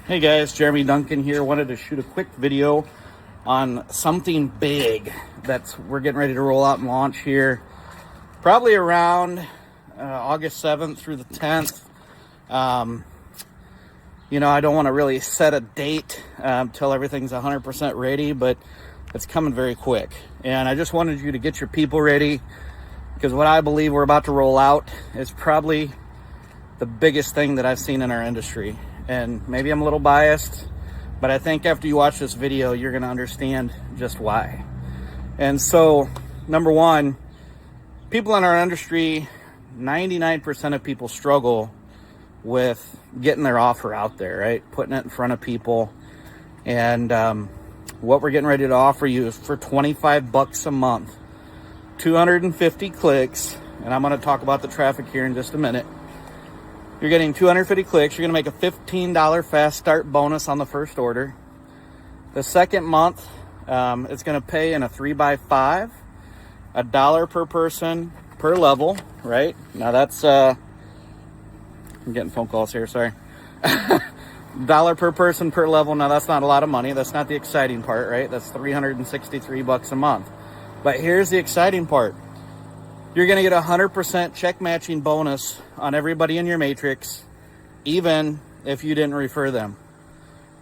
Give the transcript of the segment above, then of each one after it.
Hey guys, Jeremy Duncan here. Wanted to shoot a quick video on something big that's we're getting ready to roll out and launch here, probably around August 7th through the 10th. I don't want to really set a date till everything's 100% ready, but it's coming very quick. And I just wanted you to get your people ready, because what I believe we're about to roll out is probably the biggest thing that I've seen in our industry. And maybe I'm a little biased, but I think after you watch this video, you're going to understand just why. And so, number one, people in our industry, 99% of people struggle with getting their offer out there, right? Putting it in front of people. And what we're getting ready to offer you is for $25 a month, 250 clicks. And I'm going to talk about the traffic here in just a minute. You're getting 250 clicks. You're going to make a $15 fast start bonus on the first order. The second month, it's going to pay in a 3x5, $1 per person per level, right? Now that's, I'm getting phone calls here, sorry. $1 per person per level. Now that's not a lot of money. That's not the exciting part, right? That's $363 a month. But here's the exciting part. You're going to get a 100% check matching bonus on everybody in your matrix, even if you didn't refer them.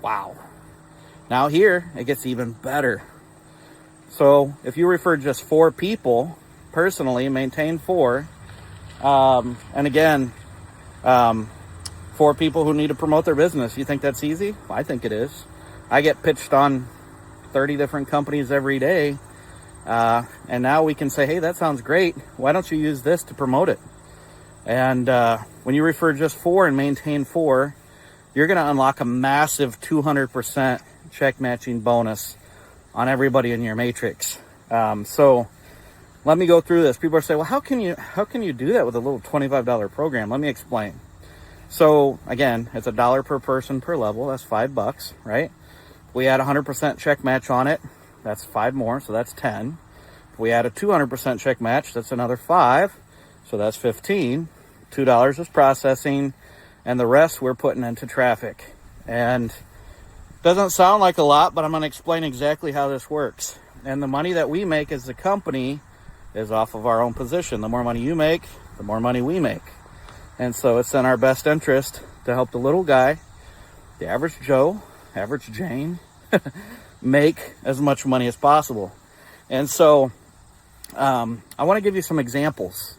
Wow. Now here, it gets even better. So if you refer just 4 people, personally, maintain 4. And again, 4 people who need to promote their business. You think that's easy? I think it is. I get pitched on 30 different companies every day. And now we can say, hey, that sounds great. Why don't you use this to promote it? And when you refer just 4 and maintain 4, you're going to unlock a massive 200% check matching bonus on everybody in your matrix. So let me go through this. People are saying, well, how can you do that with a little $25 program? Let me explain. So again, it's $1 per person per level. That's $5, right? We add 100% check match on it. That's 5 more, so that's 10. If we add a 200% check match, that's another 5, so that's 15. $2 is processing, and the rest we're putting into traffic. And doesn't sound like a lot, but I'm going to explain exactly how this works. And the money that we make as a company is off of our own position. The more money you make, the more money we make. And so it's in our best interest to help the little guy, the average Joe, average Jane, make as much money as possible. And so I want to give you some examples.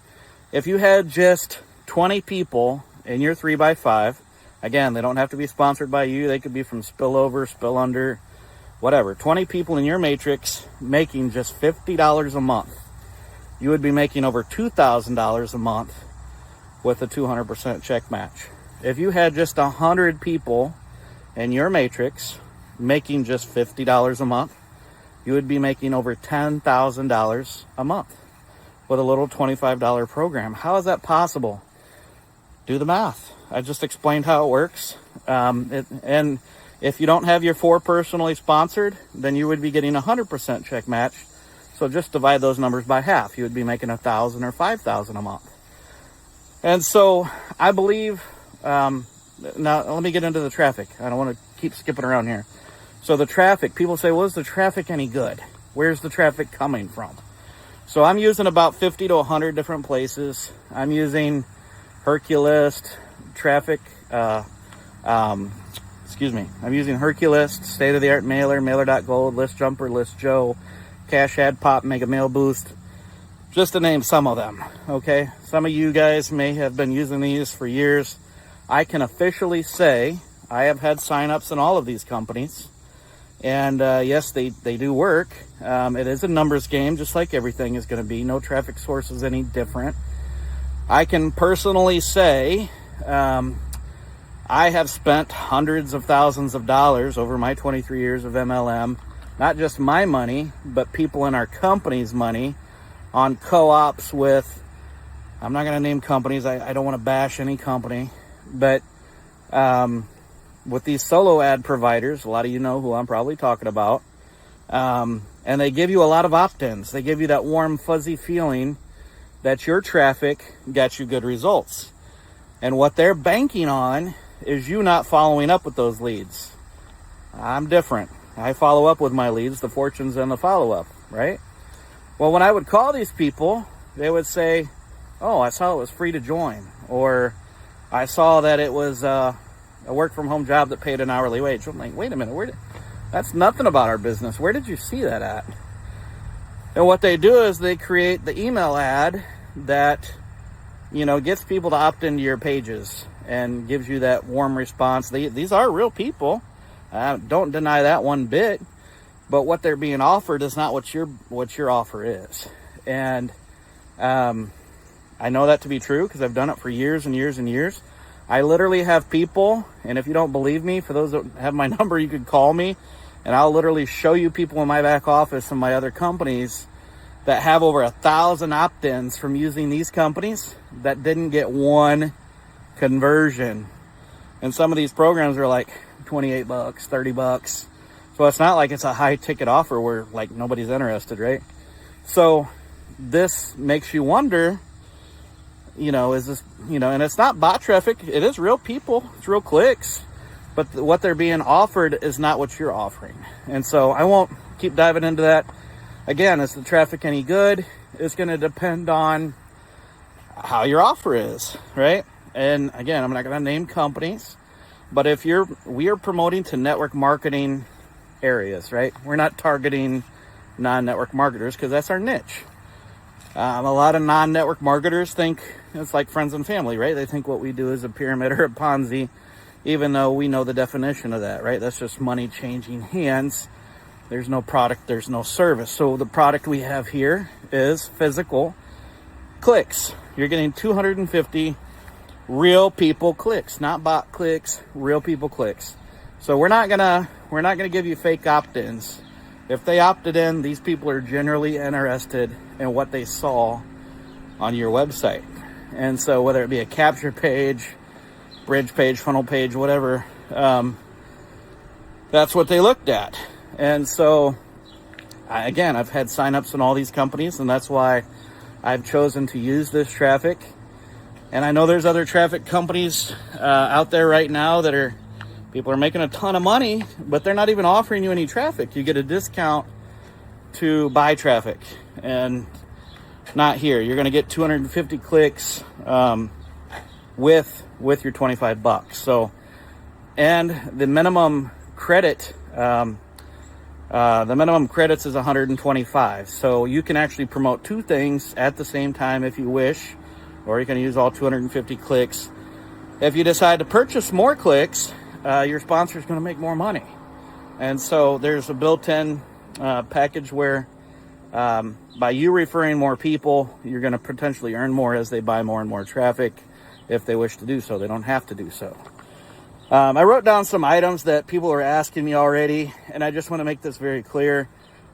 If you had just 20 people in your 3x5, again, they don't have to be sponsored by you. They could be from Spillover, Spill Under, whatever. 20 people in your matrix making just $50 a month. You would be making over $2,000 a month with a 200% check match. If you had just 100 people in your matrix making just $50 a month, you would be making over $10,000 a month with a little $25 program. How is that possible? Do the math. I just explained how it works. And if you don't have your 4 personally sponsored, then you would be getting 100% check match. So just divide those numbers by half. You would be making $1,000 or $5,000 a month. And so I believe, now let me get into the traffic. I don't want to keep skipping around here. So the traffic, people say, well, is the traffic any good? Where's the traffic coming from? So I'm using about 50 to 100 different places. I'm using Herculist, traffic, I'm using Herculist, state-of-the-art mailer, mailer.gold, List Jumper, List Joe, Cash Ad Pop, Mega Mail Boost, just to name some of them, okay? Some of you guys may have been using these for years. I can officially say I have had signups in all of these companies. And yes, they do work. It is a numbers game, just like everything is going to be. No traffic source is any different. I can personally say I have spent hundreds of thousands of dollars over my 23 years of MLM, not just my money, but people in our company's money on co-ops with, I'm not going to name companies. I don't want to bash any company, but with these solo ad providers, a lot of you know who I'm probably talking about, and they give you a lot of opt-ins. They give you that warm, fuzzy feeling that your traffic gets you good results. And what they're banking on is you not following up with those leads. I'm different. I follow up with my leads, the fortunes and the follow-up, right? Well, when I would call these people, they would say, oh, I saw it was free to join, or I saw that it was a work-from-home job that paid an hourly wage. I'm like, wait a minute, that's nothing about our business. Where did you see that at? And what they do is they create the email ad that, gets people to opt into your pages and gives you that warm response. These are real people. Don't deny that one bit, but what they're being offered is not what your offer is. And I know that to be true because I've done it for years and years and years. I literally have people, and if you don't believe me, for those that have my number, you could call me, and I'll literally show you people in my back office and my other companies that have over 1,000 opt-ins from using these companies that didn't get one conversion. And some of these programs are like $28, $30. So it's not like it's a high ticket offer where like nobody's interested, right? So this makes you wonder, is this, and it's not bot traffic. It is real people. It's real clicks. But what they're being offered is not what you're offering. And so I won't keep diving into that. Again, is the traffic any good? It's going to depend on how your offer is, right? And again, I'm not going to name companies, but we are promoting to network marketing areas, right? We're not targeting non-network marketers because that's our niche. A lot of non-network marketers think it's like friends and family, right? They think what we do is a pyramid or a Ponzi, even though we know the definition of that, right? That's just money changing hands. There's no product, there's no service. So the product we have here is physical clicks. You're getting 250 real people clicks, not bot clicks, real people clicks. So we're not gonna give you fake opt-ins. If they opted in, these people are generally interested in what they saw on your website. And so whether it be a capture page, bridge page, funnel page, whatever, that's what they looked at. And so, again, I've had signups in all these companies, and that's why I've chosen to use this traffic. And I know there's other traffic companies out there right now that people are making a ton of money, but they're not even offering you any traffic. You get a discount to buy traffic, and not here. You're going to get 250 clicks with your $25. So, and the minimum credit. The minimum credits is 125. So you can actually promote two things at the same time if you wish, or you can use all 250 clicks. If you decide to purchase more clicks, your sponsor is going to make more money. And so there's a built-in package where by you referring more people, you're going to potentially earn more as they buy more and more traffic if they wish to do so. They don't have to do so. I wrote down some items that people are asking me already, and I just want to make this very clear.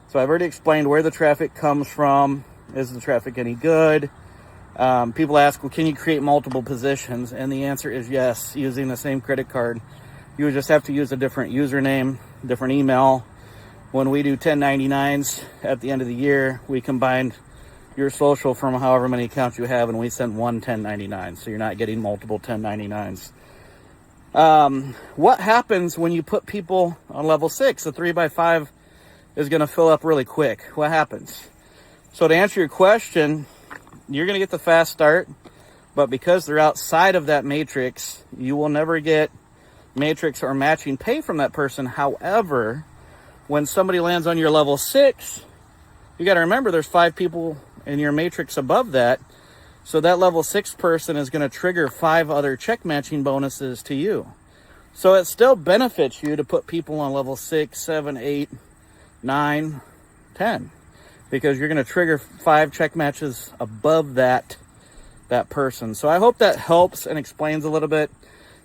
So I've already explained where the traffic comes from. Is the traffic any good? People ask, well, can you create multiple positions? And the answer is yes, using the same credit card. You would just have to use a different username, different email. When we do 1099s at the end of the year, we combine your social from however many accounts you have, and we send one 1099. So you're not getting multiple 1099s. What happens when you put people on level 6? The 3x5 is going to fill up really quick. What happens? So to answer your question, you're going to get the fast start, but because they're outside of that matrix, you will never get matrix or matching pay from that person. However, when somebody lands on your level 6, you got to remember there's 5 people in your matrix above that. So that level 6 person is going to trigger 5 other check matching bonuses to you. So it still benefits you to put people on level 6, 7, 8, 9, 10, because you're going to trigger 5 check matches above that person. So I hope that helps and explains a little bit.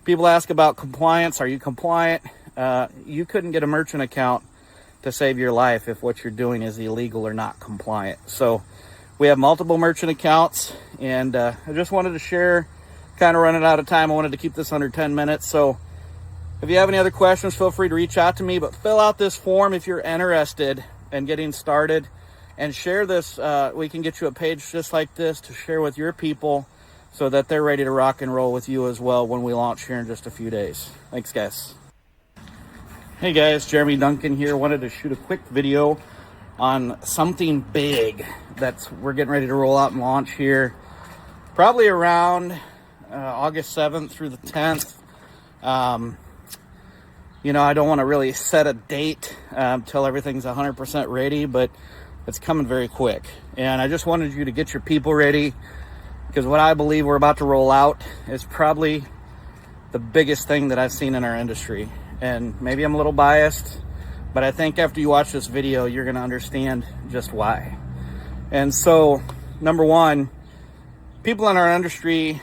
People ask about compliance. Are you compliant? You couldn't get a merchant account to save your life if what you're doing is illegal or not compliant. So we have multiple merchant accounts, and I just wanted to share, kind of running out of time. I wanted to keep this under 10 minutes. So if you have any other questions, feel free to reach out to me, but fill out this form if you're interested in getting started, and share this. We can get you a page just like this to share with your people so that they're ready to rock and roll with you as well when we launch here in just a few days. Thanks, guys. Hey guys, Jeremy Duncan here. Wanted to shoot a quick video on something big that's we're getting ready to roll out and launch here probably around August 7th through the 10th. You know, I don't want to really set a date till everything's 100% ready, but it's coming very quick. And I just wanted you to get your people ready, because what I believe we're about to roll out is probably the biggest thing that I've seen in our industry. And maybe I'm a little biased, but I think after you watch this video, you're going to understand just why. And so, number one, people in our industry,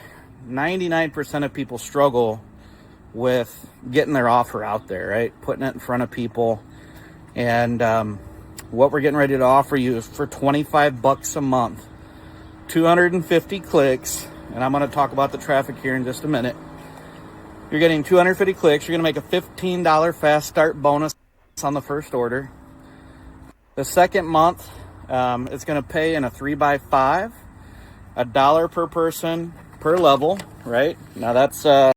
99% of people struggle with getting their offer out there, right? Putting it in front of people. And what we're getting ready to offer you is for $25 a month, 250 clicks. And I'm going to talk about the traffic here in just a minute. You're getting 250 clicks. You're going to make a $15 fast start bonus on the first order. The second month, it's going to pay in a 3x5, $1 per person per level, right? Now that's